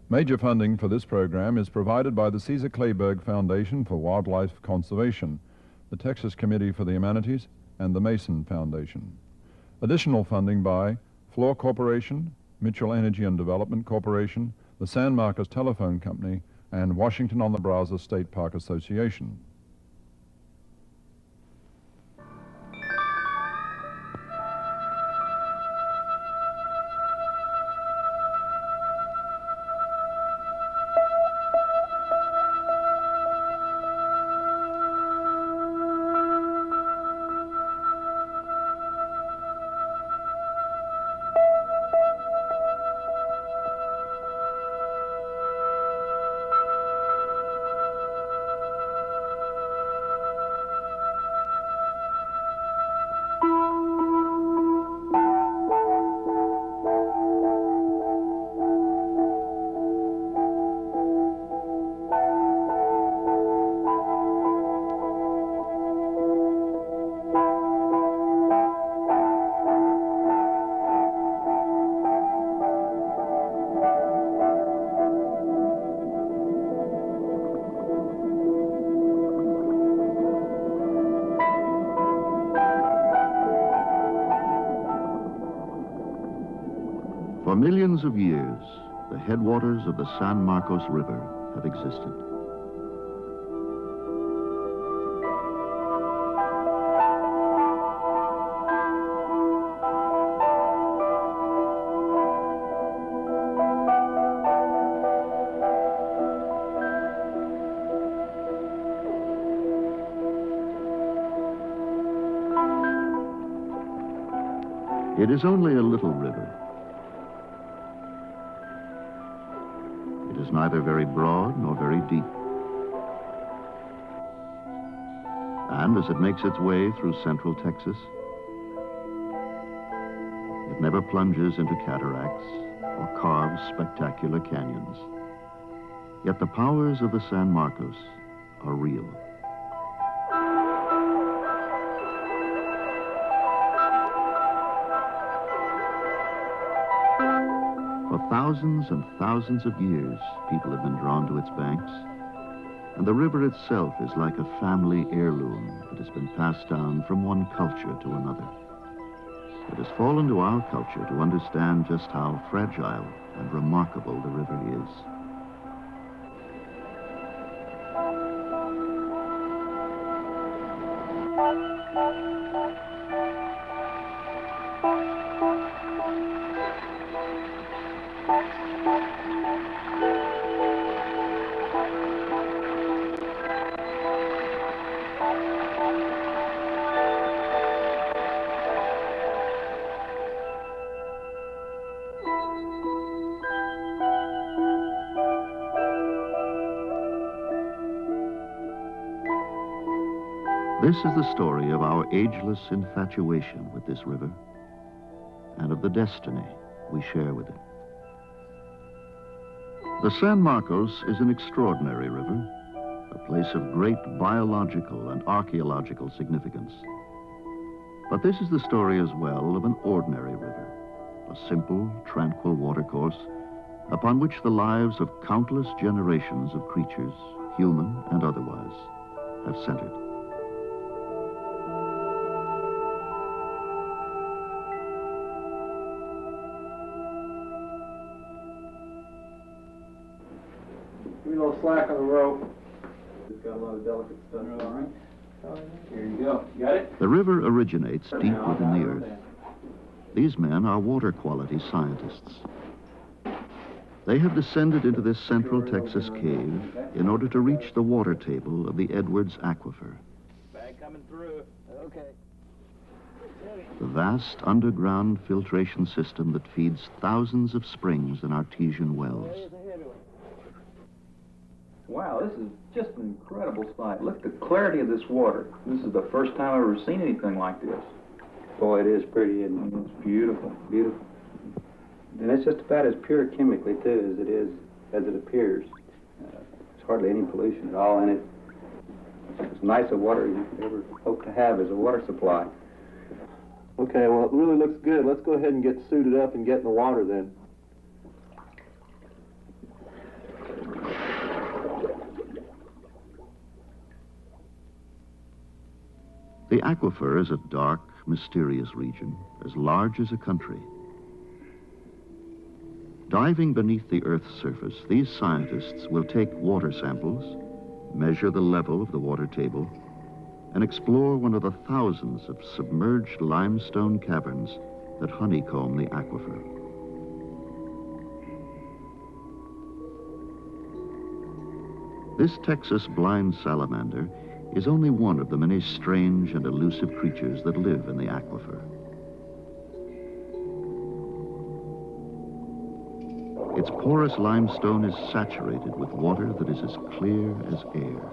Major funding for this program is provided by the Caesar Kleberg Foundation for Wildlife Conservation, the Texas Committee for the Humanities, and the Mason Foundation. Additional funding by Fluor Corporation, Mitchell Energy and Development Corporation, the San Marcos Telephone Company, and Washington on the Brazos State Park Association. For millions of years, the headwaters of the San Marcos River have existed. It is only a little river. It is neither very broad nor very deep. And as it makes its way through central Texas, it never plunges into cataracts or carves spectacular canyons. Yet the powers of the San Marcos are real. For thousands and thousands of years, people have been drawn to its banks, and the river itself is like a family heirloom that has been passed down from one culture to another. It has fallen to our culture to understand just how fragile and remarkable the river is. This is the story of our ageless infatuation with this river and of the destiny we share with it. The San Marcos is an extraordinary river, a place of great biological and archaeological significance. But this is the story as well of an ordinary river, a simple, tranquil watercourse upon which the lives of countless generations of creatures, human and otherwise, have centered. Give me a little slack on the rope. It's got a lot of delicate stuff. All right. Here you go. You got it? The river originates deep within the earth. These men are water quality scientists. They have descended into this central Texas cave in order to reach the water table of the Edwards Aquifer. Bag coming through. Okay. The vast underground filtration system that feeds thousands of springs and artesian wells. Wow, this is just an incredible sight. Look at the clarity of this water. This is the first time I've ever seen anything like this. Boy, it is pretty, isn't it? It's beautiful, beautiful. And it's just about as pure chemically, too, as it appears. There's hardly any pollution at all, and it's as nice a water you could ever hope to have as a water supply. Okay, well, it really looks good. Let's go ahead and get suited up and get in the water then. The aquifer is a dark, mysterious region, as large as a country. Diving beneath the Earth's surface, these scientists will take water samples, measure the level of the water table, and explore one of the thousands of submerged limestone caverns that honeycomb the aquifer. This Texas blind salamander is only one of the many strange and elusive creatures that live in the aquifer. Its porous limestone is saturated with water that is as clear as air.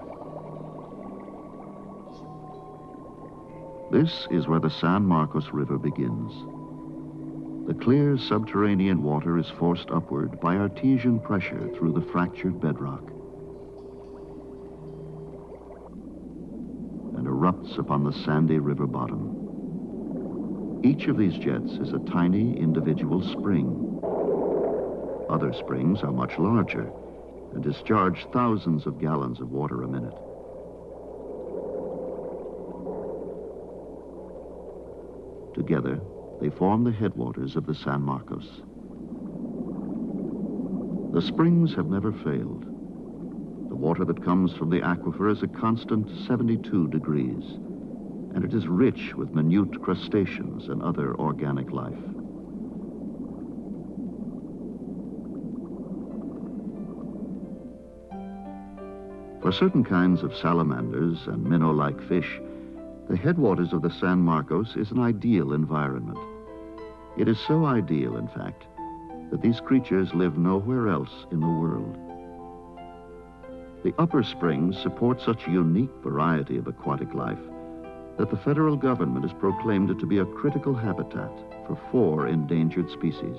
This is where the San Marcos River begins. The clear subterranean water is forced upward by artesian pressure through the fractured bedrock and erupts upon the sandy river bottom. Each of these jets is a tiny individual spring. Other springs are much larger and discharge thousands of gallons of water a minute. Together, they form the headwaters of the San Marcos. The springs have never failed. The water that comes from the aquifer is a constant 72 degrees, and it is rich with minute crustaceans and other organic life. For certain kinds of salamanders and minnow-like fish, the headwaters of the San Marcos is an ideal environment. It is so ideal, in fact, that these creatures live nowhere else in the world. The upper springs support such a unique variety of aquatic life that the federal government has proclaimed it to be a critical habitat for 4 endangered species.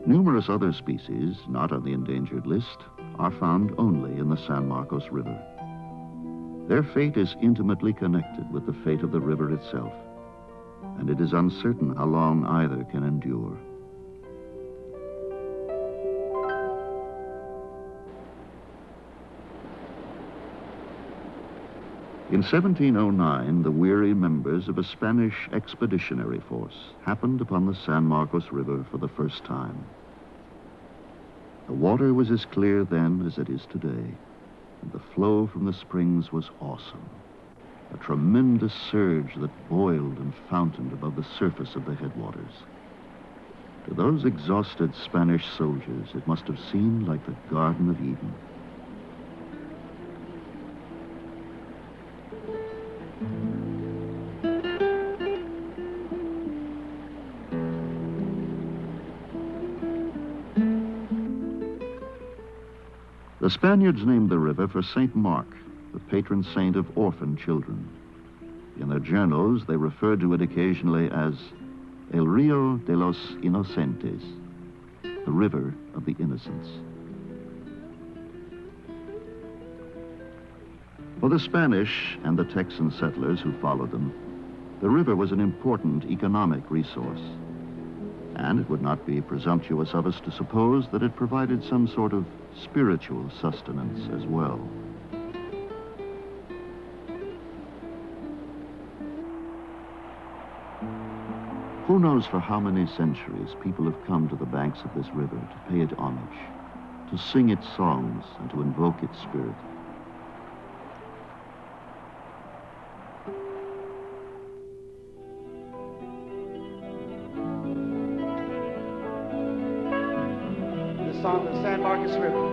Numerous other species, not on the endangered list, are found only in the San Marcos River. Their fate is intimately connected with the fate of the river itself, and it is uncertain how long either can endure. In 1709, the weary members of a Spanish expeditionary force happened upon the San Marcos River for the first time. The water was as clear then as it is today, and the flow from the springs was awesome. A tremendous surge that boiled and fountained above the surface of the headwaters. To those exhausted Spanish soldiers, it must have seemed like the Garden of Eden. The Spaniards named the river for St. Mark, the patron saint of orphan children. In their journals, they referred to it occasionally as El Rio de los Inocentes, the river of the innocents. For the Spanish and the Texan settlers who followed them, the river was an important economic resource. And it would not be presumptuous of us to suppose that it provided some sort of spiritual sustenance as well. Who knows for how many centuries people have come to the banks of this river to pay it homage, to sing its songs and to invoke its spirit. On the San Marcos River.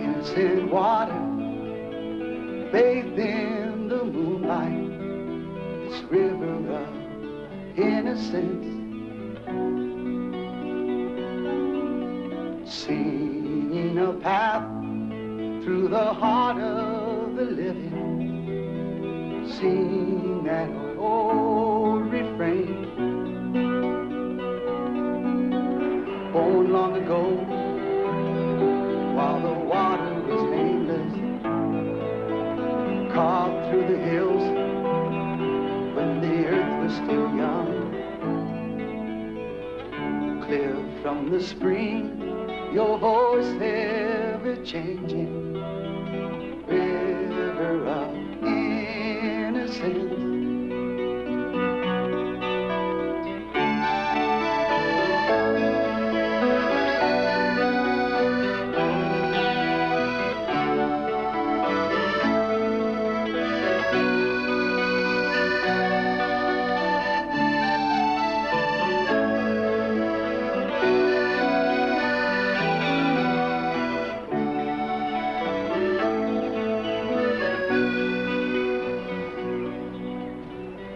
Innocent water, bathed in the moonlight, this river of innocence, singing a path through the heart of the living, sing that old refrain, born long ago, while the water was nameless, carved through clear from the spring, your voice ever changing, river of innocence.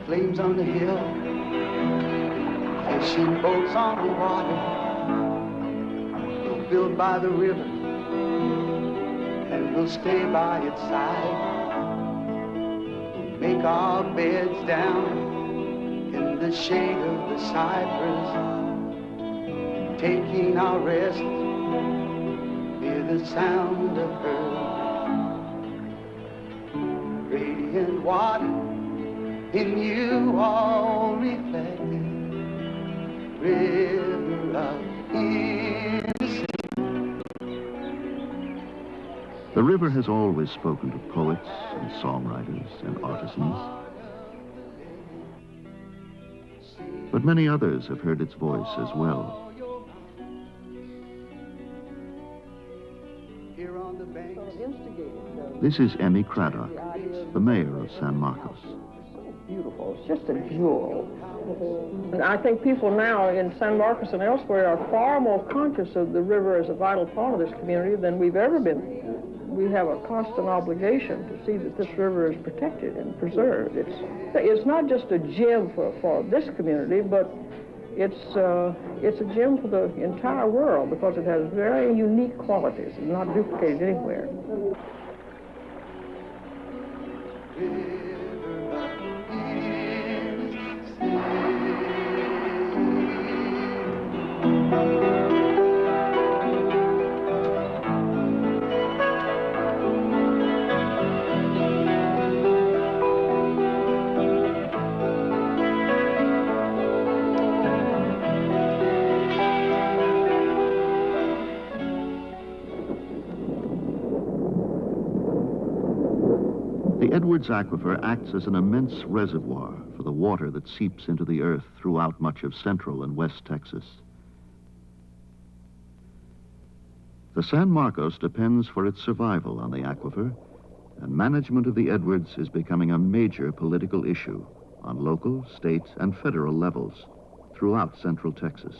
Flames on the hill, fishing boats on the water, we'll build by the river, and we'll stay by its side. We'll make our beds down in the shade of the cypress, taking our rest near the sound of her radiant water. In you all reflected, river of innocence. The river has always spoken to poets and songwriters and artisans. But many others have heard its voice as well. This is Emmy Craddock, the mayor of San Marcos. Beautiful. It's just a jewel. And I think people now in San Marcos and elsewhere are far more conscious of the river as a vital part of this community than we've ever been. We have a constant obligation to see that this river is protected and preserved. It's not just a gem for this community, but it's a gem for the entire world because it has very unique qualities and not duplicated anywhere. The Edwards Aquifer acts as an immense reservoir for the water that seeps into the earth throughout much of central and west Texas. The San Marcos depends for its survival on the aquifer, and management of the Edwards is becoming a major political issue on local, state, and federal levels throughout central Texas.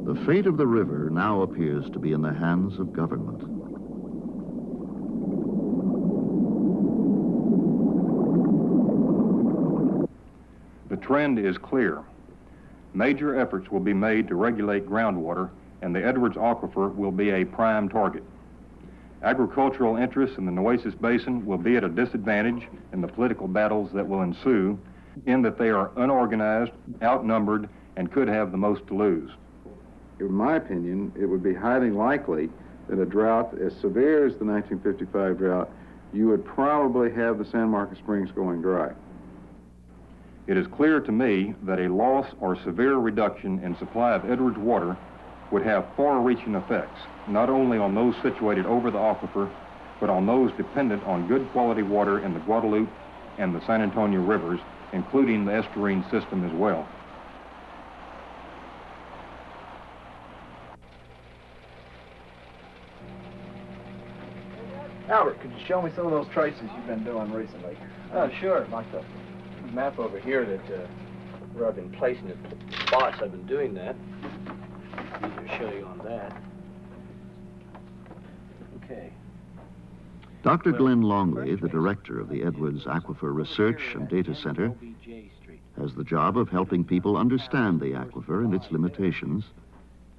The fate of the river now appears to be in the hands of government. The trend is clear. Major efforts will be made to regulate groundwater, and the Edwards Aquifer will be a prime target. Agricultural interests in the Nueces Basin will be at a disadvantage in the political battles that will ensue, in that they are unorganized, outnumbered, and could have the most to lose. In my opinion, it would be highly likely that a drought as severe as the 1955 drought, you would probably have the San Marcos Springs going dry. It is clear to me that a loss or severe reduction in supply of Edwards water would have far-reaching effects, not only on those situated over the aquifer, but on those dependent on good quality water in the Guadalupe and the San Antonio rivers, including the estuarine system as well. Albert, could you show me some of those traces you've been doing recently? Sure. Like the map over here that where I've been placing the spots. I've been doing that. Easier to show you on that. Okay. Dr. Glenn Longley, the director of the Edwards Aquifer Research and Data Center, has the job of helping people understand the aquifer and its limitations,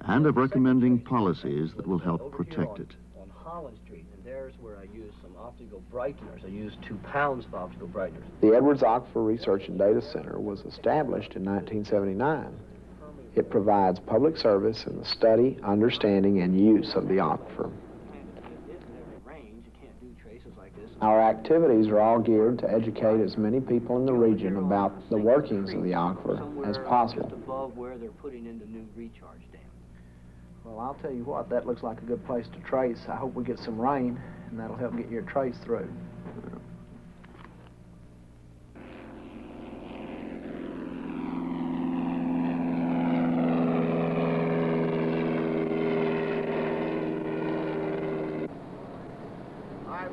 and of recommending policies that will help protect it. On Holland Street, and there's where I use some optical brighteners. I use 2 pounds of optical brighteners. The Edwards Aquifer Research and Data Center was established in 1979. It provides public service in the study, understanding, and use of the aquifer. Our activities are all geared to educate as many people in the region about the workings of the aquifer as possible. Just above where they're putting in the new recharge dam. Well, I'll tell you what, that looks like a good place to trace. I hope we get some rain, and that'll help get your trace through.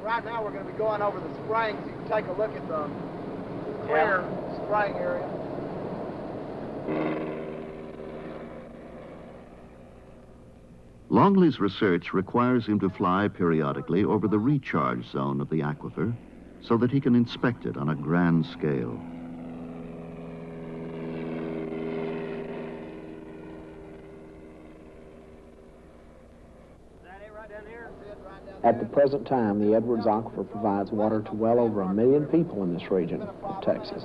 Right now we're going to be going over the springs. You can take a look at the clear spring area. Longley's research requires him to fly periodically over the recharge zone of the aquifer so that he can inspect it on a grand scale. At the present time, the Edwards Aquifer provides water to well over 1 million people in this region of Texas.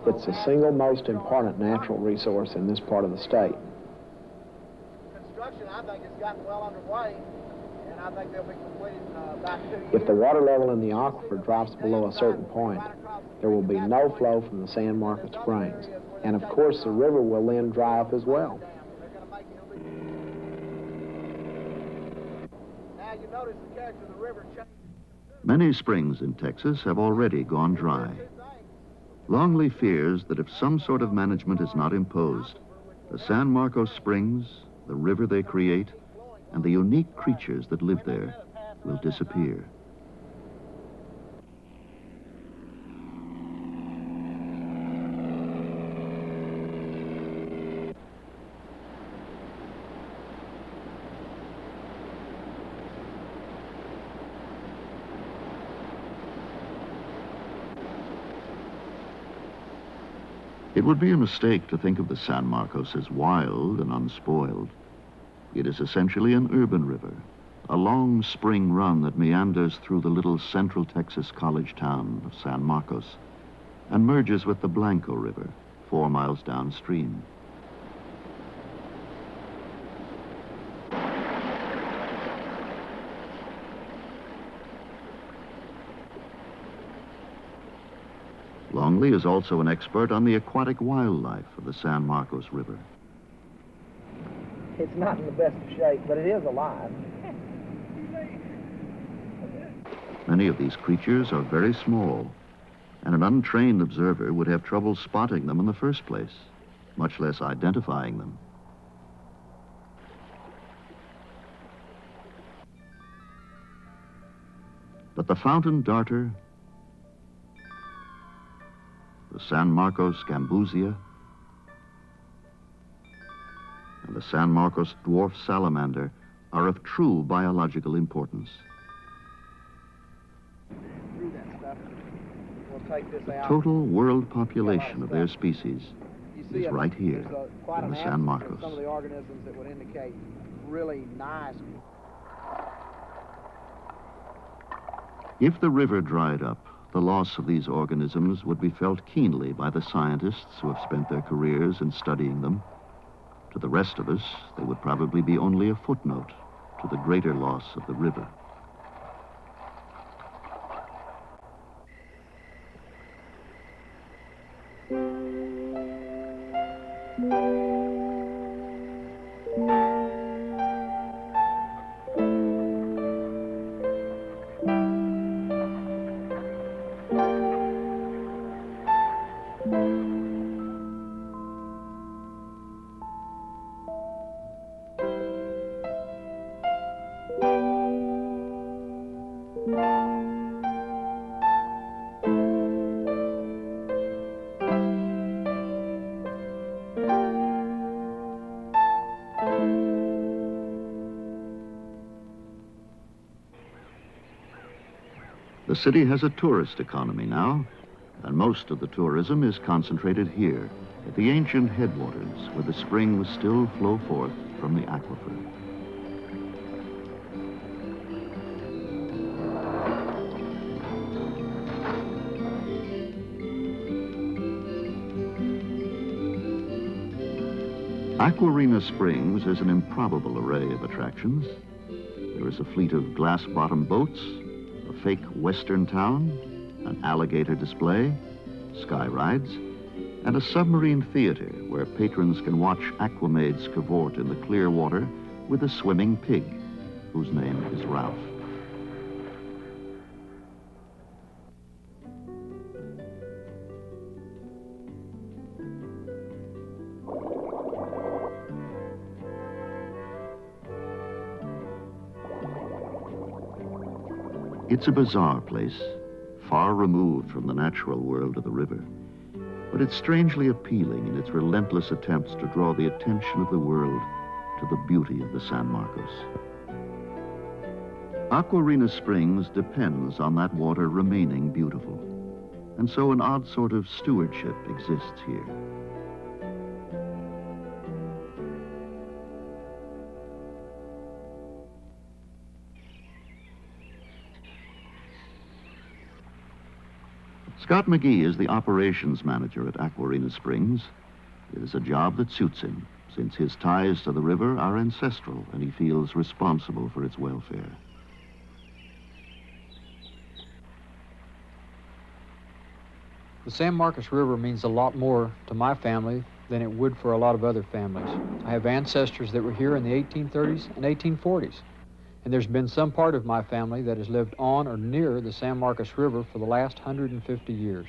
It's the single most important natural resource in this part of the state. Construction, I think, has gotten well underway, and I think they'll be completed in about 2 years. If the water level in the aquifer drops below a certain point, there will be no flow from the San Marcos Springs. And of course, the river will then dry up as well. Many springs in Texas have already gone dry. Longley fears that if some sort of management is not imposed, the San Marcos Springs, the river they create, and the unique creatures that live there will disappear. It would be a mistake to think of the San Marcos as wild and unspoiled. It is essentially an urban river, a long spring run that meanders through the little central Texas college town of San Marcos and merges with the Blanco River 4 miles downstream. Longley is also an expert on the aquatic wildlife of the San Marcos River. It's not in the best of shape, but it is alive. Many of these creatures are very small, and an untrained observer would have trouble spotting them in the first place, much less identifying them. But the fountain darter, the San Marcos Gambusia, and the San Marcos dwarf salamander are of true biological importance. The total world population of their species is right here in the San Marcos. Some of the organisms that would indicate really nice. If the river dried up, the loss of these organisms would be felt keenly by the scientists who have spent their careers in studying them. To the rest of us, they would probably be only a footnote to the greater loss of the river. The city has a tourist economy now, and most of the tourism is concentrated here, at the ancient headwaters where the springs still flow forth from the aquifer. Aquarina Springs is an improbable array of attractions. There is a fleet of glass-bottom boats, a fake western town, an alligator display, sky rides, and a submarine theater where patrons can watch aquamaids cavort in the clear water with a swimming pig, whose name is Ralph. It's a bizarre place, far removed from the natural world of the river, but it's strangely appealing in its relentless attempts to draw the attention of the world to the beauty of the San Marcos. Aquarina Springs depends on that water remaining beautiful, and so an odd sort of stewardship exists here. Scott McGee is the operations manager at Aquarina Springs. It is a job that suits him, since his ties to the river are ancestral and he feels responsible for its welfare. The San Marcos River means a lot more to my family than it would for a lot of other families. I have ancestors that were here in the 1830s and 1840s. And there's been some part of my family that has lived on or near the San Marcos River for the last 150 years.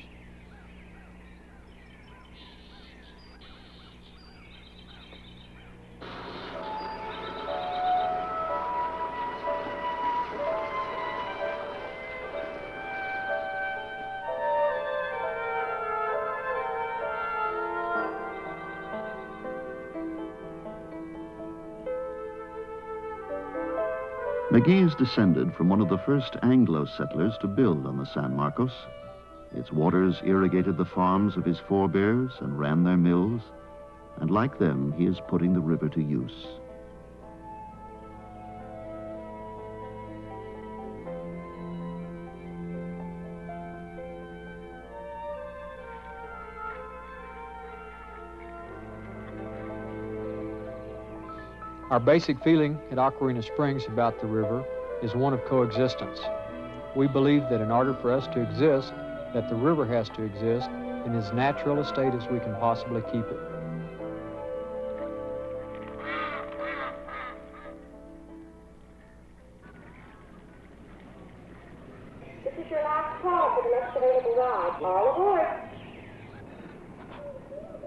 McGee is descended from one of the first Anglo settlers to build on the San Marcos. Its waters irrigated the farms of his forebears and ran their mills, and like them, he is putting the river to use. Our basic feeling at Aquarina Springs about the river is one of coexistence. We believe that in order for us to exist, that the river has to exist in as natural a state as we can possibly keep it. This is your last call for the next available ride. All aboard.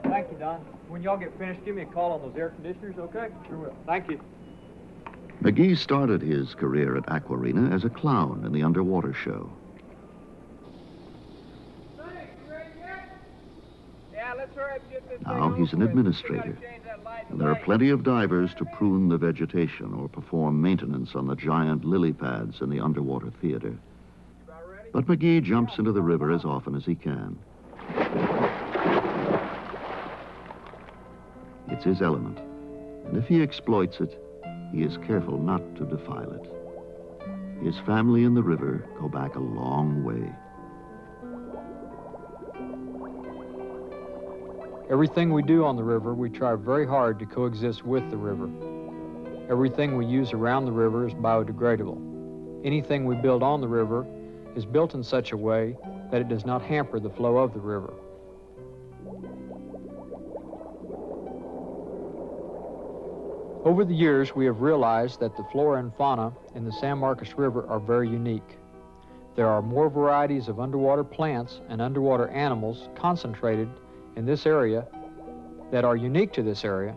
Thank you, Don. When y'all get finished, give me a call on those air conditioners, okay? Sure will. Thank you. McGee started his career at Aquarina as a clown in the underwater show. Now he's an administrator, and there are plenty of divers to prune the vegetation or perform maintenance on the giant lily pads in the underwater theater. But McGee jumps into the river as often as he can. It's his element, and if he exploits it, he is careful not to defile it. His family and the river go back a long way. Everything we do on the river, we try very hard to coexist with the river. Everything we use around the river is biodegradable. Anything we build on the river is built in such a way that it does not hamper the flow of the river. Over the years, we have realized that the flora and fauna in the San Marcos River are very unique. There are more varieties of underwater plants and underwater animals concentrated in this area that are unique to this area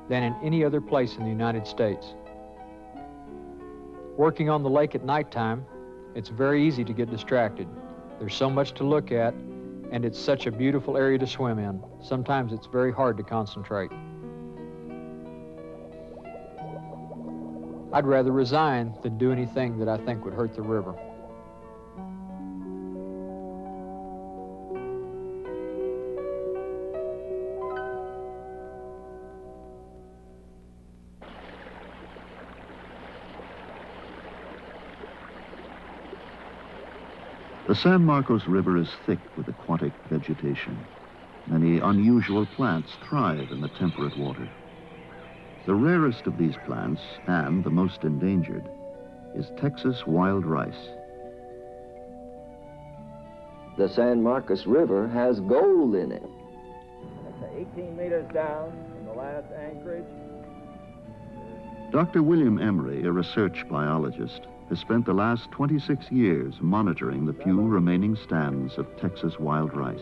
than in any other place in the United States. Working on the lake at nighttime, it's very easy to get distracted. There's so much to look at, and it's such a beautiful area to swim in. Sometimes it's very hard to concentrate. I'd rather resign than do anything that I think would hurt the river. The San Marcos River is thick with aquatic vegetation. Many unusual plants thrive in the temperate water. The rarest of these plants, and the most endangered, is Texas wild rice. the San Marcos River has gold in it. 18 meters down from the last anchorage. Dr. William Emery, a research biologist, has spent the last 26 years monitoring the few remaining stands of Texas wild rice.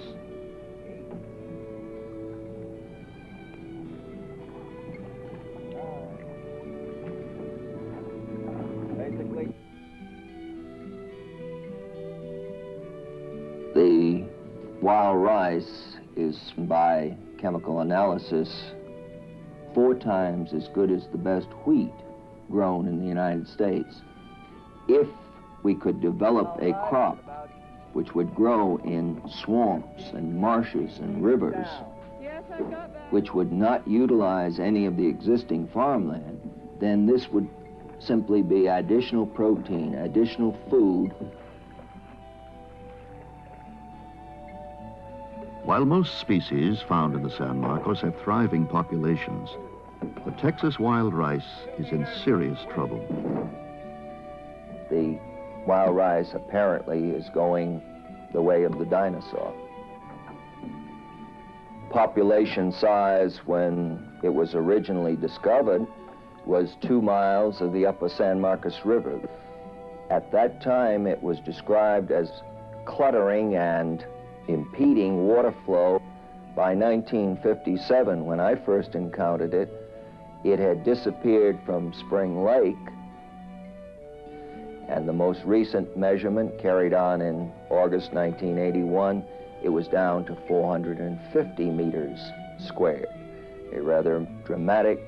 The wild rice is, by chemical analysis, 4 times as good as the best wheat grown in the United States. If we could develop a crop which would grow in swamps and marshes and rivers, which would not utilize any of the existing farmland, then this would simply be additional protein, additional food. While most species found in the San Marcos have thriving populations, the Texas wild rice is in serious trouble. The wild rice apparently is going the way of the dinosaur. Population size when it was originally discovered was 2 miles of the upper San Marcos River. At that time, it was described as cluttering and impeding water flow. By 1957, when I first encountered it, it had disappeared from Spring Lake, and the most recent measurement carried on in August 1981, it was down to 450 meters squared, a rather dramatic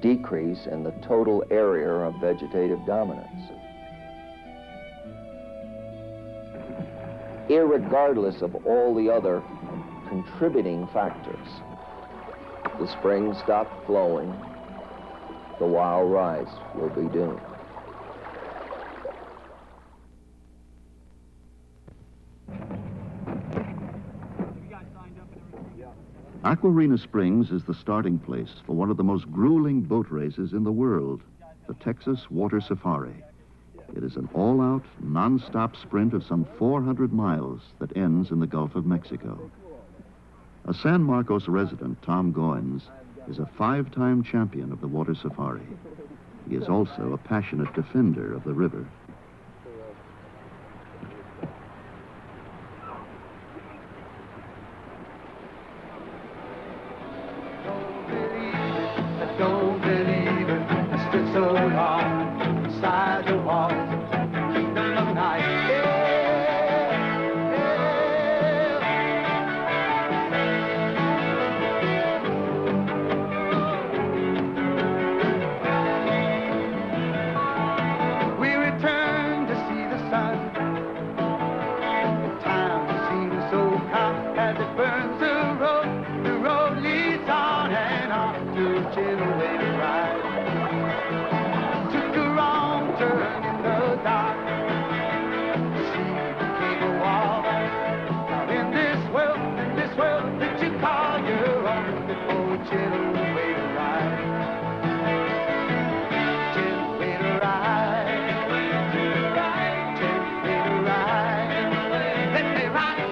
decrease in the total area of vegetative dominance. Irregardless of all the other contributing factors, the springs stop flowing, the wild rice will be doomed. Aquarena Springs is the starting place for one of the most grueling boat races in the world, the Texas Water Safari. It is an all-out, non-stop sprint of some 400 miles that ends in the Gulf of Mexico. A San Marcos resident, Tom Goins, is a 5-time champion of the Water Safari. He is also a passionate defender of the river. Don't believe it, I stood so long inside the walls of the night. We returned to see the sun. The time seems so calm as it burns the road. The road leads on and on to a gentle way to ride. Took a wrong turn in the dark. See, became a wall. Now in this world that you call your own, oh, a gentle way to ride. Gentle way to ride. Gentle way to ride. Let me ride.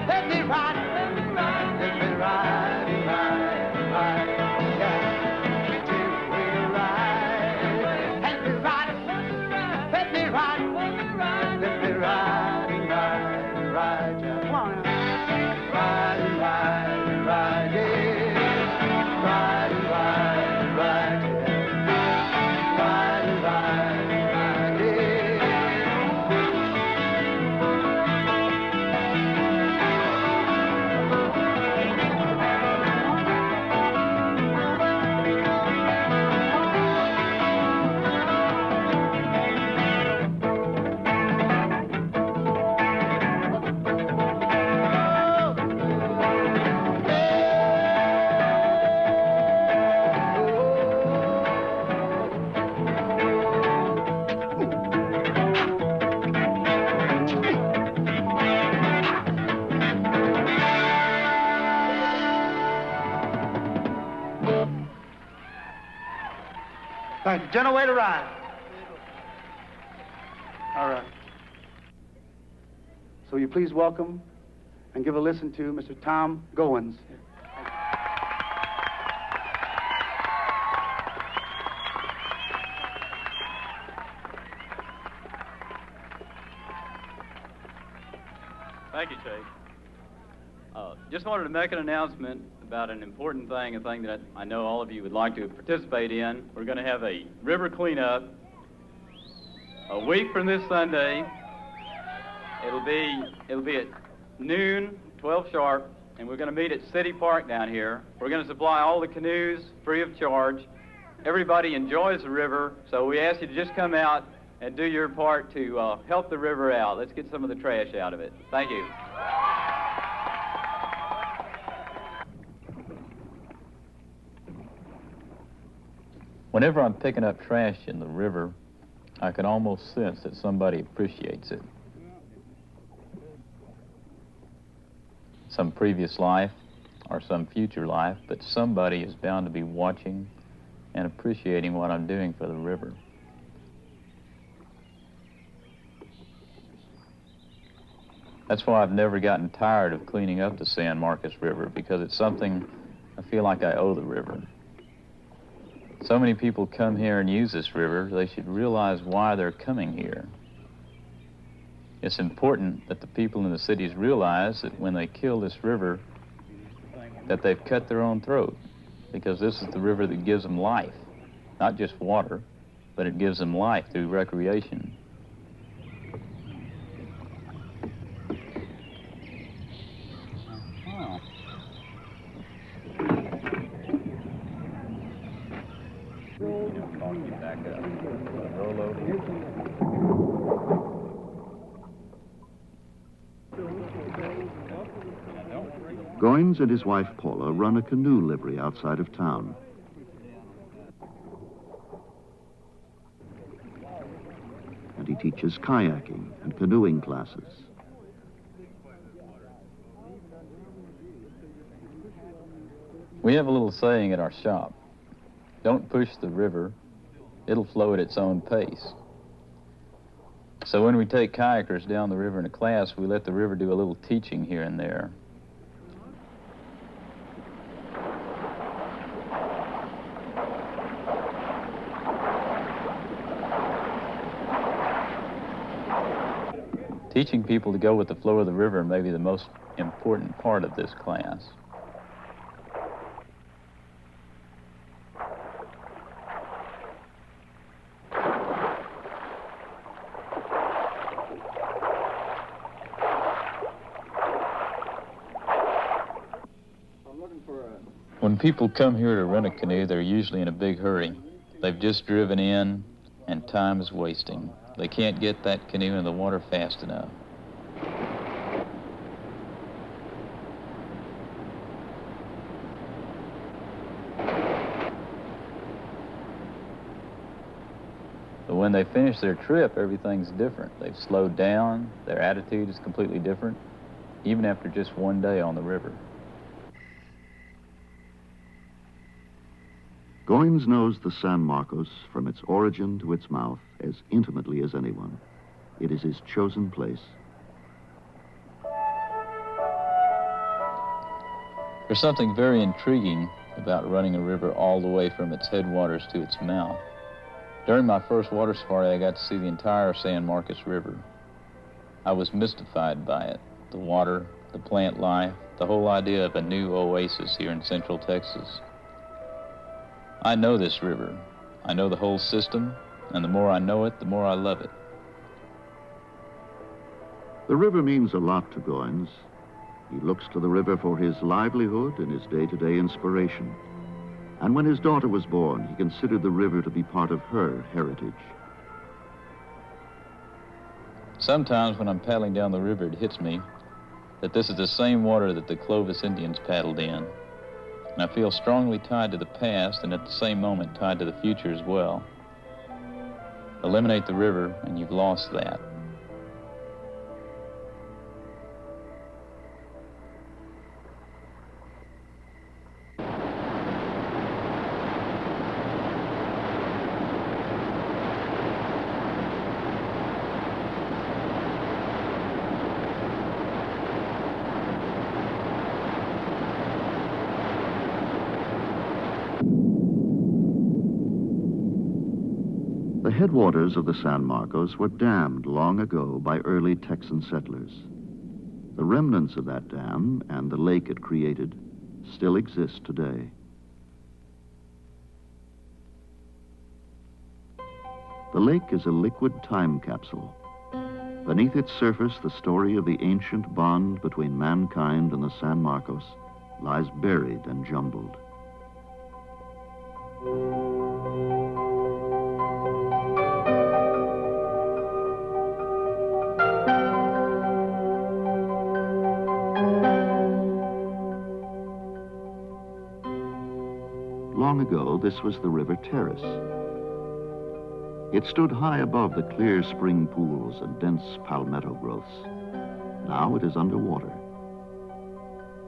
Let me ride. Let me ride. Let me ride. Ride. Yeah. Gentle way to ride. Let me ride. Let me ride. Let me ride. Ride. Yeah. Come on now. Ride, yeah. Ride, yeah. Ride, yeah. Gentle way to ride. All right. So you please welcome and give a listen to Mr. Tom Goins. Thank you, Chief. Just wanted to make an announcement about an important thing, a thing that I know all of you would like to participate in. We're going to have a river cleanup a week from this Sunday. It'll be at noon, 12 sharp, and we're going to meet at City Park down here. We're going to supply all the canoes free of charge. Everybody enjoys the river, so we ask you to just come out and do your part to help the river out. Let's get some of the trash out of it. Thank you. Whenever I'm picking up trash in the river, I can almost sense that somebody appreciates it. Some previous life or some future life, but somebody is bound to be watching and appreciating what I'm doing for the river. That's why I've never gotten tired of cleaning up the San Marcos River, because it's something I feel like I owe the river. So many people come here and use this river, they should realize why they're coming here. It's important that the people in the cities realize that when they kill this river, that they've cut their own throat, because this is the river that gives them life, not just water, but it gives them life through recreation. Goins and his wife Paula run a canoe livery outside of town. And he teaches kayaking and canoeing classes. We have a little saying at our shop: don't push the river, it'll flow at its own pace. So when we take kayakers down the river in a class, we let the river do a little teaching here and there. Teaching people to go with the flow of the river may be the most important part of this class. When people come here to rent a canoe, they're usually in a big hurry. They've just driven in, and time is wasting. They can't get that canoe in the water fast enough. But when they finish their trip, everything's different. They've slowed down, their attitude is completely different, even after just one day on the river. Goins knows the San Marcos from its origin to its mouth as intimately as anyone. It is his chosen place. There's something very intriguing about running a river all the way from its headwaters to its mouth. During my first water safari, I got to see the entire San Marcos River. I was mystified by it. The water, the plant life, the whole idea of a new oasis here in central Texas. I know this river. I know the whole system, and the more I know it, the more I love it. The river means a lot to Goins. He looks to the river for his livelihood and his day-to-day inspiration. And when his daughter was born, he considered the river to be part of her heritage. Sometimes when I'm paddling down the river, it hits me that this is the same water that the Clovis Indians paddled in. And I feel strongly tied to the past and at the same moment tied to the future as well. Eliminate the river and you've lost that. The headwaters of the San Marcos were dammed long ago by early Texan settlers. The remnants of that dam and the lake it created still exist today. The lake is a liquid time capsule. Beneath its surface, the story of the ancient bond between mankind and the San Marcos lies buried and jumbled. Long ago, this was the River Terrace. It stood high above the clear spring pools and dense palmetto growths. Now it is underwater.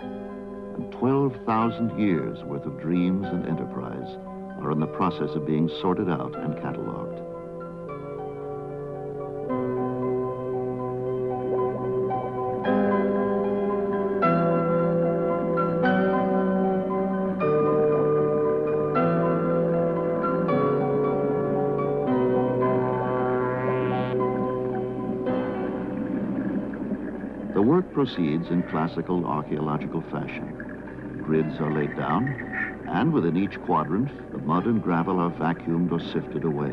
And 12,000 years worth of dreams and enterprise are in the process of being sorted out and cataloged. The work proceeds in classical archaeological fashion. Grids are laid down, and within each quadrant, the mud and gravel are vacuumed or sifted away.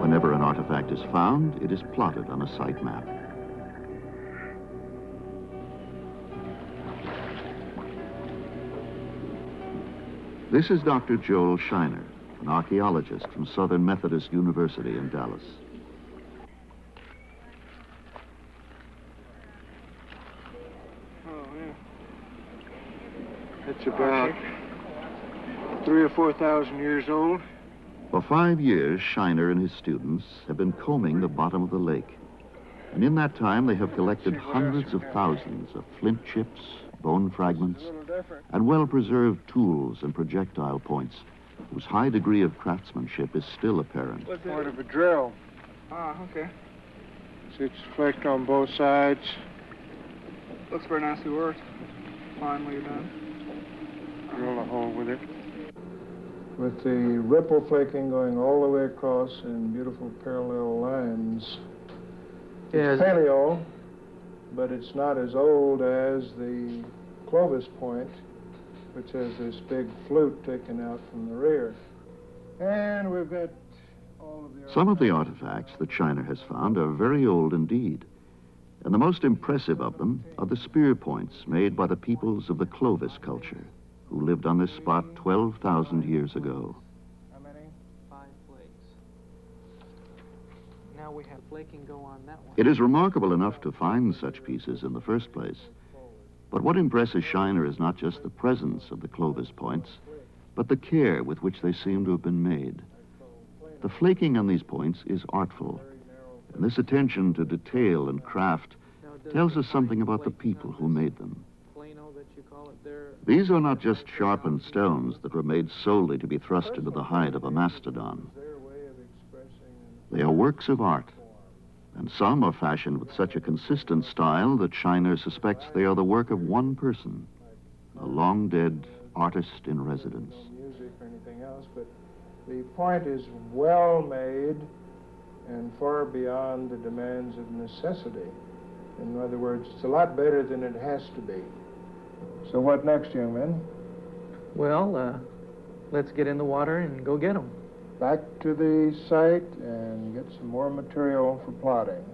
Whenever an artifact is found, it is plotted on a site map. This is Dr. Joel Shiner, an archaeologist from Southern Methodist University in Dallas. Oh, yeah. It's about 3,000 or 4,000 years old. For 5 years, Shiner and his students have been combing the bottom of the lake. And in that time, they have collected hundreds of thousands of flint chips, bone fragments, and well-preserved tools and projectile points whose high degree of craftsmanship is still apparent. What's part of a drill? Ah, okay. It's flicked on both sides. Looks very nicely worked. Finely done. Drill a hole with it. With the ripple flaking going all the way across in beautiful parallel lines. Yes. It's paleo, but it's not as old as the Clovis Point, which has this big flute taken out from the rear. And we've got all of the... Some of the artifacts that Shiner has found are very old indeed. And the most impressive of them are the spear points made by the peoples of the Clovis culture, who lived on this spot 12,000 years ago. How many? 5 flakes. Now we have flaking go on that one. It is remarkable enough to find such pieces in the first place. But what impresses Shiner is not just the presence of the Clovis points, but the care with which they seem to have been made. The flaking on these points is artful, and this attention to detail and craft tells us something about the people who made them. These are not just sharpened stones that were made solely to be thrust into the hide of a mastodon. They are works of art, and some are fashioned with such a consistent style that Shiner suspects they are the work of one person, a long-dead artist in residence. Music or anything else, but the point is well made and far beyond the demands of necessity. In other words, it's a lot better than it has to be. So what next, young men? Well, let's get in the water and go get them. Back to the site and get some more material for plotting.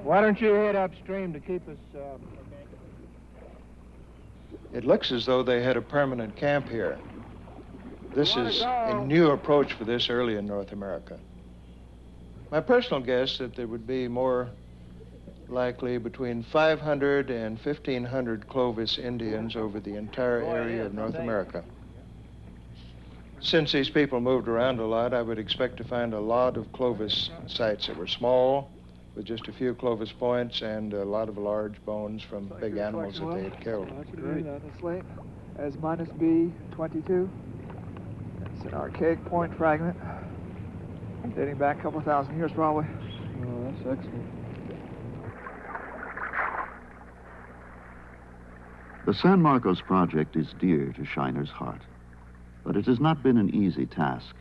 Why don't you head upstream to keep us... It looks as though they had a permanent camp here. This is a new approach for this early in North America. My personal guess that there would be more likely between 500 and 1,500 Clovis Indians over the entire area of North America. Since these people moved around a lot, I would expect to find a lot of Clovis sites that were small, with just a few Clovis points and a lot of large bones from big animals that they had killed. That's great. The slate as minus B22. It's an archaic point fragment dating back a couple thousand years probably. Oh, that's excellent. The San Marcos project is dear to Shiner's heart, but it has not been an easy task.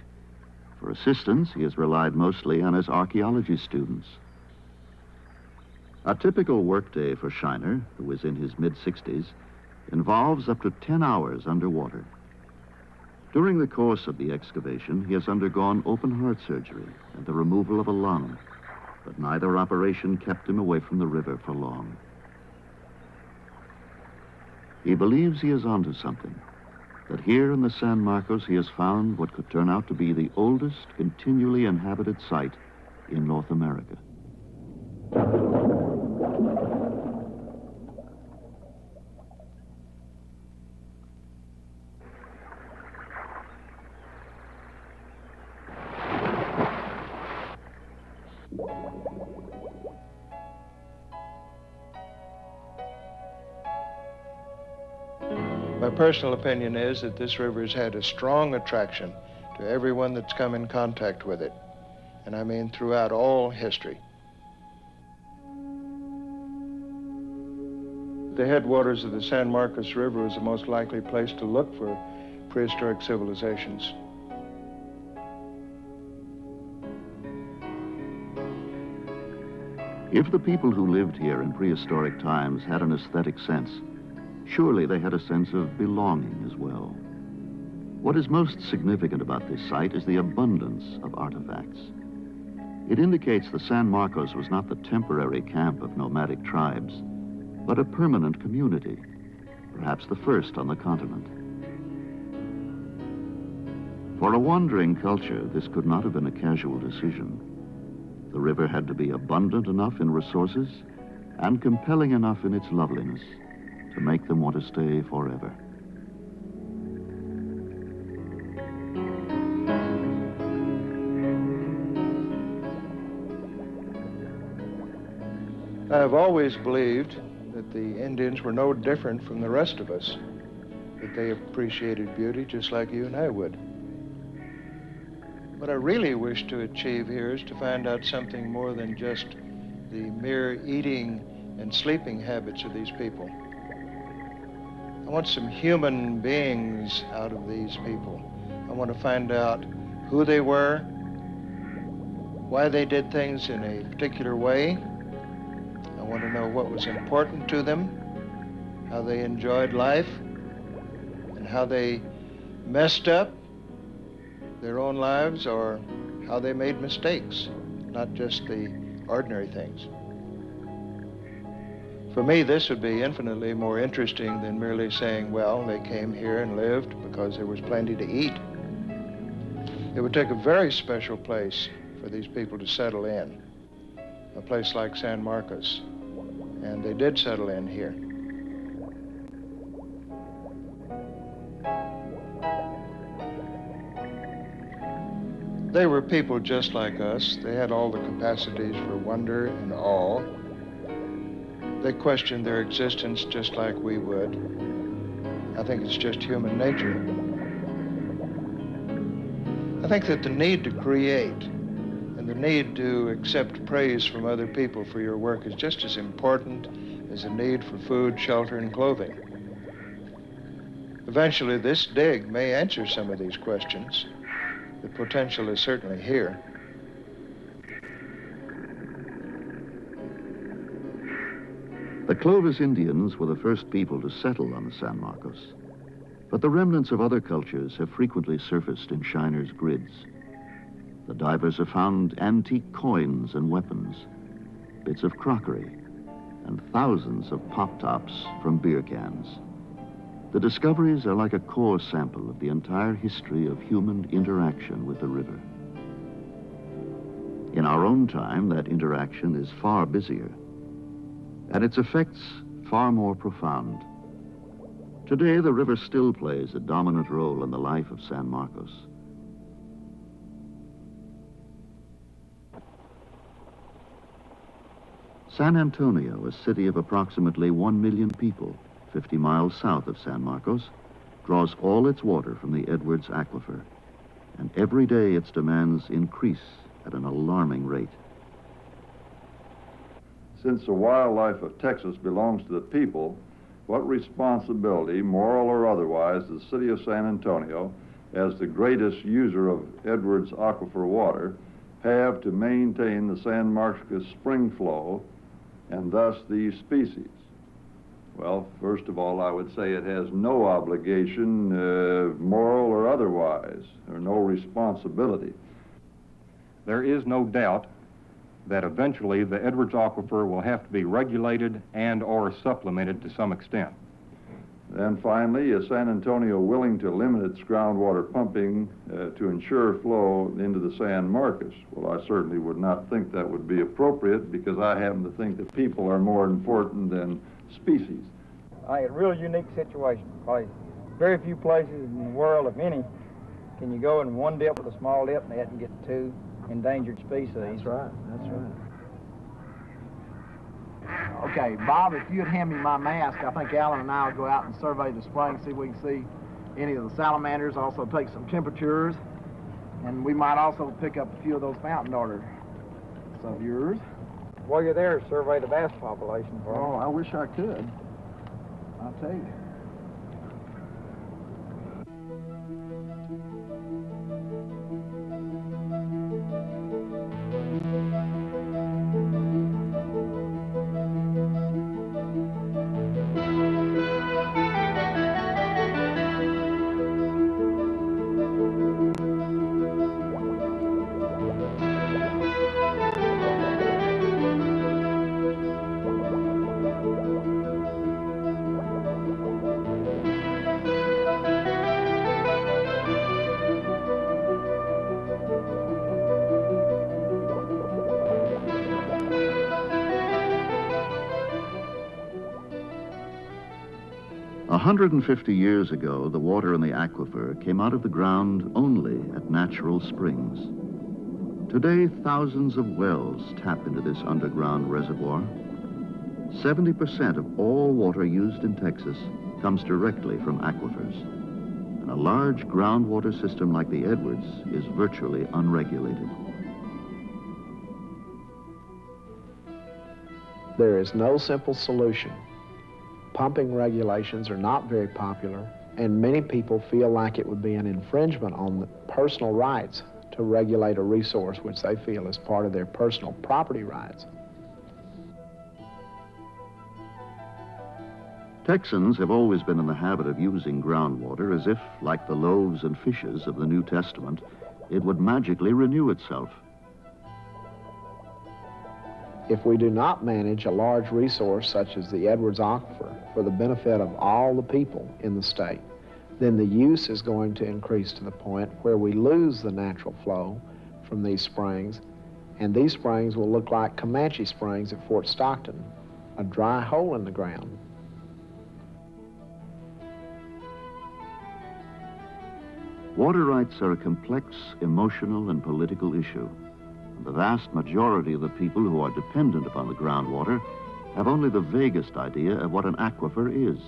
For assistance, he has relied mostly on his archaeology students. A typical workday for Shiner, who is in his mid-60s, involves up to 10 hours underwater. During the course of the excavation, he has undergone open-heart surgery and the removal of a lung, but neither operation kept him away from the river for long. He believes he is onto something, that here in the San Marcos he has found what could turn out to be the oldest continually inhabited site in North America. My personal opinion is that this river has had a strong attraction to everyone that's come in contact with it, and I mean throughout all history. The headwaters of the San Marcos River was the most likely place to look for prehistoric civilizations. If the people who lived here in prehistoric times had an aesthetic sense, surely they had a sense of belonging as well. What is most significant about this site is the abundance of artifacts. It indicates the San Marcos was not the temporary camp of nomadic tribes, but a permanent community, perhaps the first on the continent. For a wandering culture, this could not have been a casual decision. The river had to be abundant enough in resources and compelling enough in its loveliness to make them want to stay forever. I have always believed that the Indians were no different from the rest of us, that they appreciated beauty just like you and I would. What I really wish to achieve here is to find out something more than just the mere eating and sleeping habits of these people. I want some human beings out of these people. I want to find out who they were, why they did things in a particular way. I want to know what was important to them, how they enjoyed life, and how they messed up their own lives, or how they made mistakes, not just the ordinary things. For me, this would be infinitely more interesting than merely saying, well, they came here and lived because there was plenty to eat. It would take a very special place for these people to settle in, a place like San Marcos, and they did settle in here. They were people just like us. They had all the capacities for wonder and awe. They questioned their existence just like we would. I think it's just human nature. I think that the need to create and the need to accept praise from other people for your work is just as important as the need for food, shelter, and clothing. Eventually, this dig may answer some of these questions. The potential is certainly here. The Clovis Indians were the first people to settle on the San Marcos, but the remnants of other cultures have frequently surfaced in Shiner's grids. The divers have found antique coins and weapons, bits of crockery, and thousands of pop-tops from beer cans. The discoveries are like a core sample of the entire history of human interaction with the river. In our own time, that interaction is far busier, and its effects far more profound. Today, the river still plays a dominant role in the life of San Marcos. San Antonio, a city of approximately 1 million people, 50 miles south of San Marcos, draws all its water from the Edwards Aquifer. And every day its demands increase at an alarming rate. Since the wildlife of Texas belongs to the people, what responsibility, moral or otherwise, does the city of San Antonio, as the greatest user of Edwards Aquifer water, have to maintain the San Marcos spring flow and thus these species? Well, first of all, I would say it has no obligation, moral or otherwise, or no responsibility. There is no doubt that eventually the Edwards Aquifer will have to be regulated and or supplemented to some extent. Then finally, is San Antonio willing to limit its groundwater pumping to ensure flow into the San Marcos? Well, I certainly would not think that would be appropriate, because I happen to think that people are more important than species. I think a real unique situation. Probably very few places in the world, if any, can you go in one dip with a small dip net and get 2 endangered species. That's right, that's right. Okay, Bob, if you'd hand me my mask, I think Alan and I will go out and survey the spring, see if we can see any of the salamanders, also take some temperatures, and we might also pick up a few of those fountain darters of yours. While you're there, survey the bass population for Oh, I wish I could. I'll tell you. A 150 years ago, the water in the aquifer came out of the ground only at natural springs. Today, thousands of wells tap into this underground reservoir. 70% of all water used in Texas comes directly from aquifers. And a large groundwater system like the Edwards is virtually unregulated. There is no simple solution. Pumping regulations are not very popular, and many people feel like it would be an infringement on the personal rights to regulate a resource which they feel is part of their personal property rights. Texans have always been in the habit of using groundwater as if, like the loaves and fishes of the New Testament, it would magically renew itself. If we do not manage a large resource such as the Edwards Aquifer for the benefit of all the people in the state, then the use is going to increase to the point where we lose the natural flow from these springs, and these springs will look like Comanche Springs at Fort Stockton, a dry hole in the ground. Water rights are a complex, emotional, and political issue. The vast majority of the people who are dependent upon the groundwater have only the vaguest idea of what an aquifer is.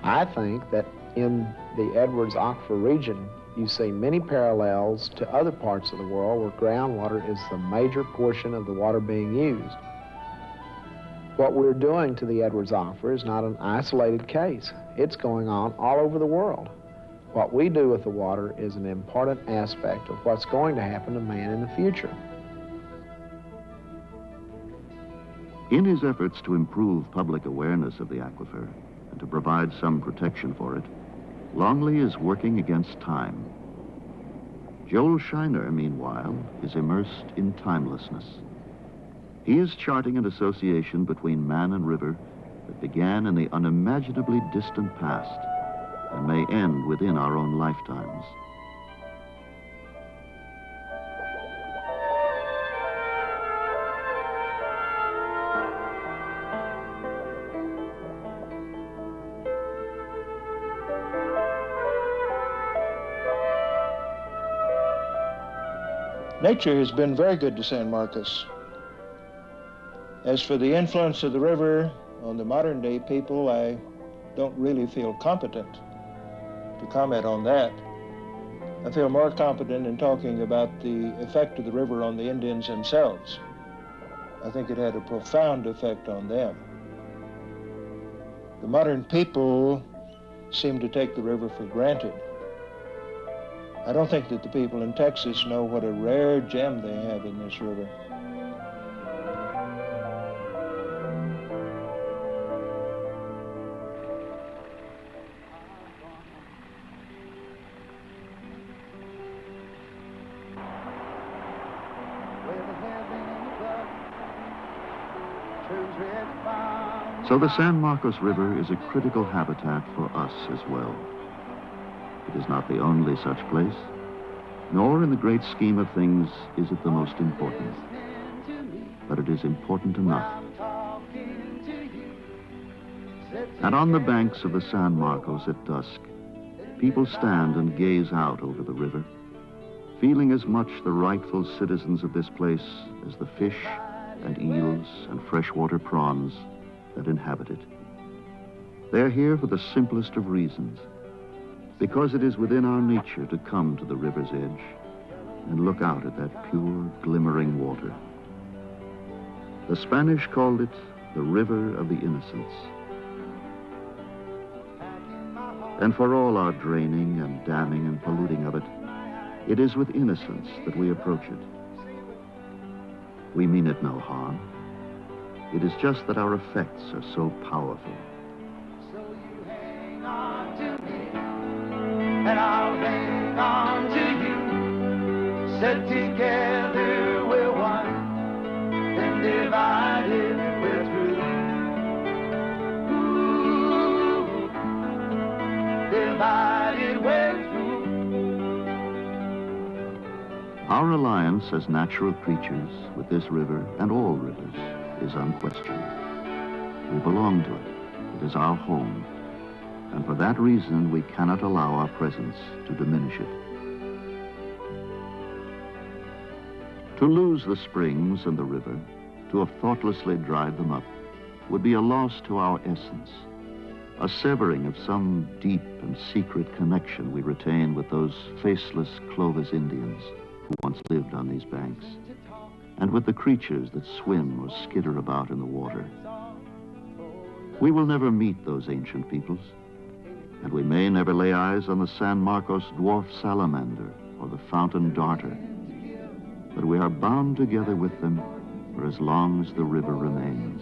I think that in the Edwards Aquifer region, you see many parallels to other parts of the world where groundwater is the major portion of the water being used. What we're doing to the Edwards Aquifer is not an isolated case. It's going on all over the world. What we do with the water is an important aspect of what's going to happen to man in the future. In his efforts to improve public awareness of the aquifer and to provide some protection for it, Longley is working against time. Joel Shiner, meanwhile, is immersed in timelessness. He is charting an association between man and river that began in the unimaginably distant past and may end within our own lifetimes. Nature has been very good to San Marcos. As for the influence of the river on the modern day people, I don't really feel competent to comment on that. I feel more competent in talking about the effect of the river on the Indians themselves. I think it had a profound effect on them. The modern people seem to take the river for granted. I don't think that the people in Texas know what a rare gem they have in this river. So the San Marcos River is a critical habitat for us as well. It is not the only such place, nor in the great scheme of things is it the most important. But it is important enough. And on the banks of the San Marcos at dusk, people stand and gaze out over the river, feeling as much the rightful citizens of this place as the fish and eels and freshwater prawns that inhabit it. They're here for the simplest of reasons, because it is within our nature to come to the river's edge and look out at that pure, glimmering water. The Spanish called it the River of the Innocence. And for all our draining and damming and polluting of it, it is with innocence that we approach it. We mean it no harm. It is just that our effects are so powerful. And I'll hang on to you. Said together we're one, and divided we're through. Ooh, divided we're through. Our alliance as natural creatures with this river and all rivers is unquestioned. We belong to it. It is our home. And for that reason, we cannot allow our presence to diminish it. To lose the springs and the river, to have thoughtlessly dried them up, would be a loss to our essence, a severing of some deep and secret connection we retain with those faceless Clovis Indians who once lived on these banks, and with the creatures that swim or skitter about in the water. We will never meet those ancient peoples, and we may never lay eyes on the San Marcos dwarf salamander or the fountain darter, but we are bound together with them for as long as the river remains.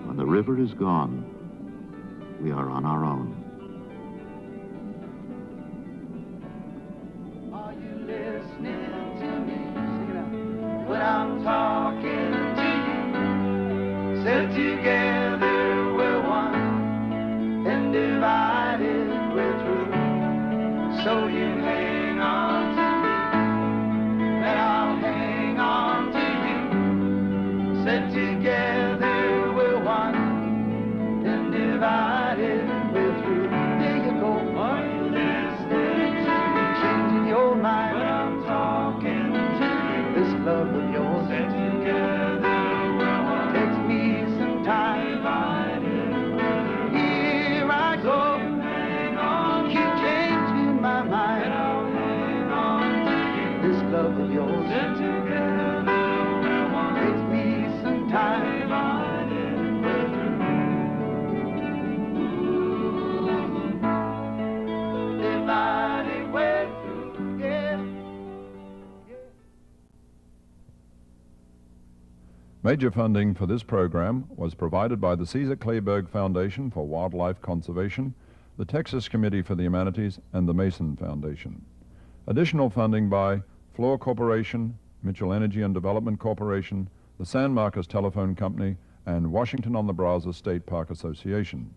When the river is gone, we are on our own. Are you listening to me when I'm talking to you? Said together we're one, and divided we're through. So you hang on to me, and I'll hang on to you. Said together we're one, and divided we're through. There you go. Are you listening to me? Changing your mind when I'm talking to you. This love of yours. Said together we're one. Takes me some time. Love of yours. Sit together, we're one. Takes me some time. Divided, we're through. Divided, we're through. Yeah. Major funding for this program was provided by the Caesar Kleberg Foundation for Wildlife Conservation, the Texas Committee for the Humanities, and the Mason Foundation. Additional funding by Fluor Corporation, Mitchell Energy and Development Corporation, the San Marcos Telephone Company, and Washington on the Brazos State Park Association.